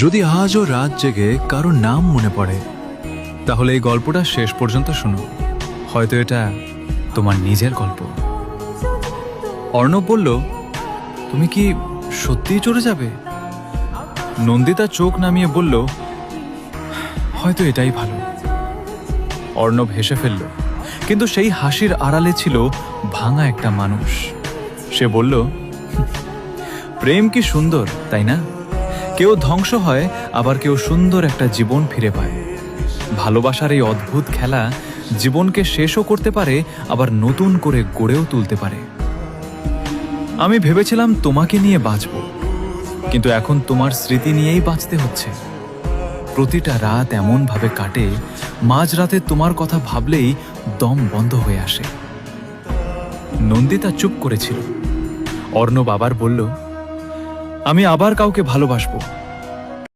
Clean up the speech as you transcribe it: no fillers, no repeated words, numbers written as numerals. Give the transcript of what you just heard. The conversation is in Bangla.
যদি আজও রাত জেগে কারো নাম মনে পড়ে, তাহলে এই গল্পটা শেষ পর্যন্ত শুনো। হয়তো এটা তোমার নিজের গল্প। অর্ণব বলল, তুমি কি সত্যিই চলে যাবে? নন্দিতা চোখ নামিয়ে বলল, হয়তো এটাই ভালো। অর্ণব হেসে ফেলল, কিন্তু সেই হাসির আড়ালে ছিল ভাঙা একটা মানুষ। সে বলল, প্রেম কি সুন্দর, তাই না? কেউ ধ্বংস হয়, আবার কেউ সুন্দর একটা জীবন ফিরে পায়। ভালোবাসার এই অদ্ভুত খেলা জীবনকে শেষও করতে পারে, আবার নতুন করে গড়েও তুলতে পারে। আমি ভেবেছিলাম তোমাকে নিয়ে বাঁচব, কিন্তু এখন তোমার স্মৃতি নিয়েই বাঁচতে হচ্ছে। প্রতিটা রাত এমনভাবে কাটে, মাঝরাতে তোমার কথা ভাবলেই দম বন্ধ হয়ে আসে। নন্দিতা চুপ করেছিল। অর্ণব আবার বলল, আমি আবার কাউকে ভালোবাসবো,